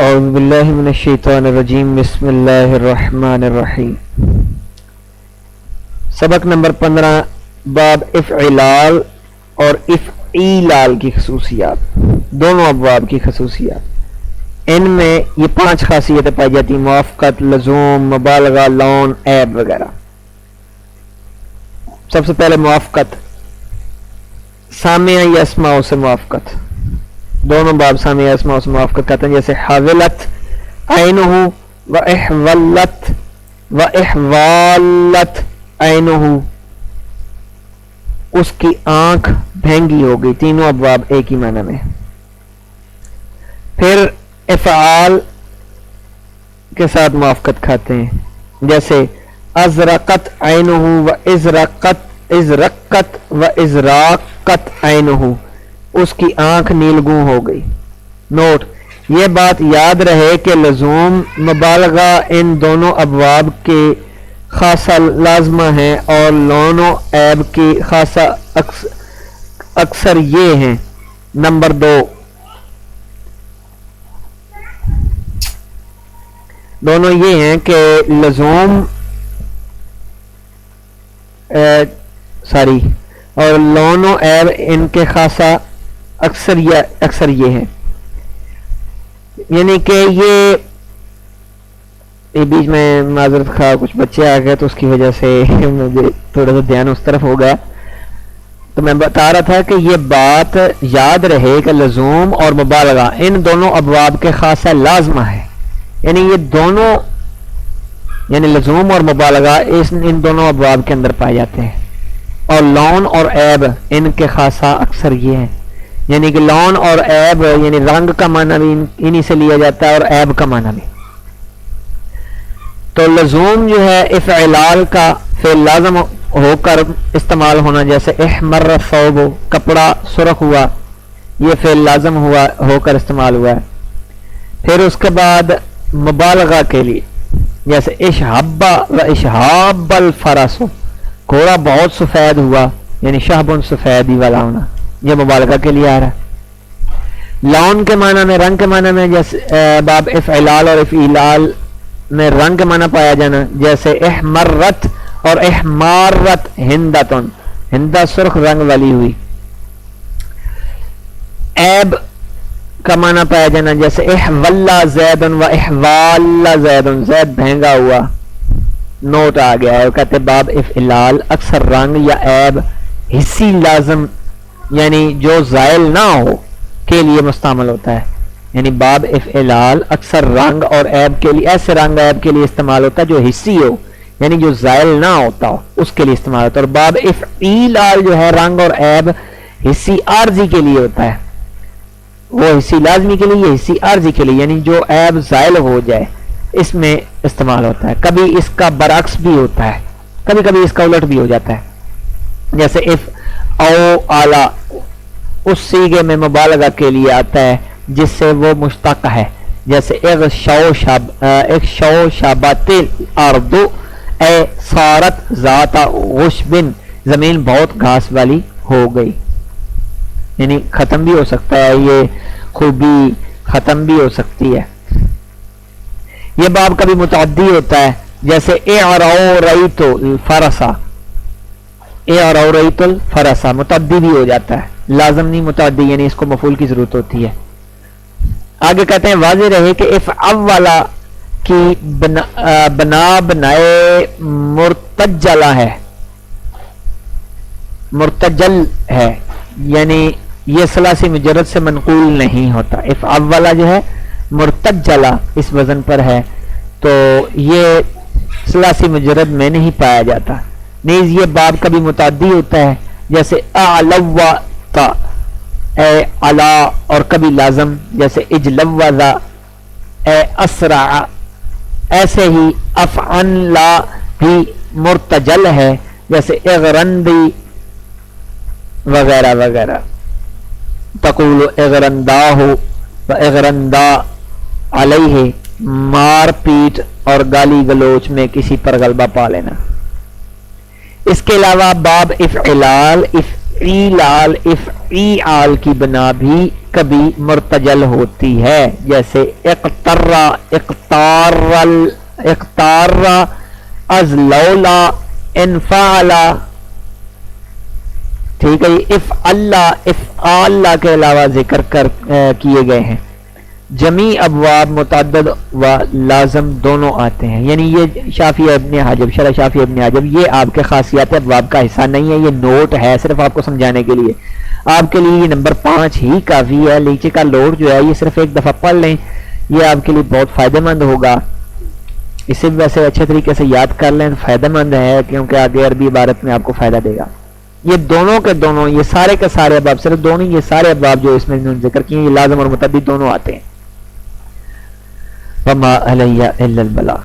اعوذ باللہ من الشیطان الرجیم بسم اللہ الرحمن الرحیم۔ سبق نمبر 15، باب افعلال اور افعیلال کی خصوصیات، دونوں ابواب کی خصوصیات۔ ان میں یہ 5 خاصیتیں پائی جاتی ہیں: موافقت، لزوم، مبالغہ، لون، عیب وغیرہ۔ سب سے پہلے موافقت، سامع یا اسماء سے موافقت، دونوں باب سامع یا اسماء سے موافقت کرتے ہیں، جیسے حاولت عینہ و احولت و احوالت عینہ، اس کی آنکھ بھینگی ہو گئی۔ تینوں ابواب ایک ہی معنی میں۔ پھر افعال کے ساتھ موافقت کھاتے ہیں، جیسے ازرقت عینہ و ازرقت و ازراقت عینہ، اس کی آنکھ نیلگوں ہو گئی۔ نوٹ، یہ بات یاد رہے کہ لزوم، مبالغہ ان دونوں ابواب کے خاصہ لازمہ ہیں، اور لون و عیب کی خاصہ اکثر یہ ہیں۔ نمبر 2، دونوں یہ ہیں کہ لزوم اور لون و عیب ان کے خاصہ اکثر یہ ہیں، یعنی کہ یہ بیچ میں معذرت خواہ کچھ بچے آ گئے تو اس کی وجہ سے مجھے تھوڑا سا دھیان اس طرف ہو گیا۔ تو میں بتا رہا تھا کہ یہ بات یاد رہے کہ لزوم اور مبالغہ ان دونوں ابواب کے خاصہ لازمہ ہے، یعنی یہ دونوں، یعنی لزوم اور مبالغہ ان دونوں ابواب کے اندر پائے جاتے ہیں، اور لون اور عیب ان کے خاصہ اکثر یہ ہیں، یعنی کہ لون اور عیب، یعنی رنگ کا معنی بھی انہی سے لیا جاتا ہے اور عیب کا معنی بھی۔ تو لزوم جو ہے افعلال کا فعل لازم ہو کر استعمال ہونا، جیسے احمر الثوب، کپڑا سرخ ہوا، یہ فعل لازم ہو کر استعمال ہوا ہے۔ پھر اس کے بعد مبالغہ کے لیے، جیسے اشہب و اشہاب الفرس، گھوڑا بہت سفید ہوا، یعنی شہب سفیدی والا ہونا، یہ مبالغہ کے لیے آ رہا ہے۔ لون کے معنی میں، رنگ کے معنی میں، جیسے باب افعلال اور افعیلال میں رنگ کے معنی پایا جانا، جیسے احمرت اور احمارت ہندتن، ہندہ سرخ رنگ والی ہوئی۔ عیب کا معنی پایا جانا، جیسے احولا زیدن و احوال زیدن، زید بھینگا ہوا۔ نوٹ آ گیا ہے، کہتے باب افعلال اکثر رنگ یا عیب حصی لازم، یعنی جو زائل نہ ہو کے لیے مستعمل ہوتا ہے، یعنی باب افعلال اکثر رنگ اور عیب کے لیے، ایسے رنگ عیب کے لیے استعمال ہوتا ہے جو حصی ہو، یعنی جو زائل نہ ہوتا ہو، اس کے لیے استعمال ہوتا ہے۔ اور باب افعیلال جو ہے رنگ اور عیب حصی عارضی کے لیے ہوتا ہے، وہ حصی لازمی کے لیے، یہ حصی عارضی کے لیے، یعنی جو عیب زائل ہو جائے اس میں استعمال ہوتا ہے۔ کبھی اس کا برعکس بھی ہوتا ہے، کبھی کبھی اس کا الٹ بھی ہو جاتا ہے، جیسے اف او اعلی اس صیغے میں مبالغہ کے لیے آتا ہے جس سے وہ مشتق ہے، جیسے اغشو شابت الارض اے صارت ذات غشبن، زمین بہت گھاس والی ہو گئی، یعنی ختم بھی ہو سکتا ہے، یہ خوبی ختم بھی ہو سکتی ہے۔ یہ باب کبھی متعدی ہوتا ہے، جیسے اعروريت الفرس، اعروريت الفرس متعدی بھی ہو جاتا ہے، لازم نہیں متعدی، یعنی اس کو مفعول کی ضرورت ہوتی ہے۔ آگے کہتے ہیں واضح رہے کہ افعولا کی بنائے مرتجلہ ہے، مرتجل ہے، یعنی یہ ثلاثی مجرد سے منقول نہیں ہوتا۔ افعولا جو ہے مرتجلہ اس وزن پر ہے، تو یہ ثلاثی مجرد میں نہیں پایا جاتا۔ نیز یہ باب کبھی متعدی ہوتا ہے، جیسے اعلوت اے علا، اور کبھی لازم، جیسے اجلوذ اے اسرع۔ ایسے ہی افعن لا بھی مرتجل ہے، جیسے اغرندی وغیرہ وغیرہ۔ تقول اغرنداہ و اغرندا علیہ، مار پیٹ اور گالی گلوچ میں کسی پر غلبہ پا لینا۔ اس کے علاوہ باب افعلال، افعیلال، افعیال کی بنا بھی کبھی مرتجل ہوتی ہے، جیسے اقترا، اقتارا، از لولا، انفعلا، ٹھیک ہے، افعال کے علاوہ ذکر کیے گئے ہیں۔ جمی ابواب متعدد و لازم دونوں آتے ہیں، یعنی یہ شافی ابن حجب، شرح شافی ابن حجب، یہ آپ کے خاصیات ابواب کا حصہ نہیں ہے، یہ نوٹ ہے صرف آپ کو سمجھانے کے لیے۔ آپ کے لیے یہ نمبر 5 ہی کافی ہے، نیچے کا لوڈ جو ہے یہ صرف ایک دفعہ پڑھ لیں، یہ آپ کے لیے بہت فائدہ مند ہوگا۔ اسے بھی ویسے اچھے طریقے سے یاد کر لیں تو فائدہ مند ہے، کیونکہ آگے عربی عبارت میں آپ کو فائدہ دے گا۔ یہ دونوں کے دونوں، یہ سارے کے سارے ابواب، صرف دونوں، یہ سارے ابواب جو اس میں ذکر کیے یہ لازم اور متعدی دونوں آتے ہیں۔ وما علیہ الا البلاغ۔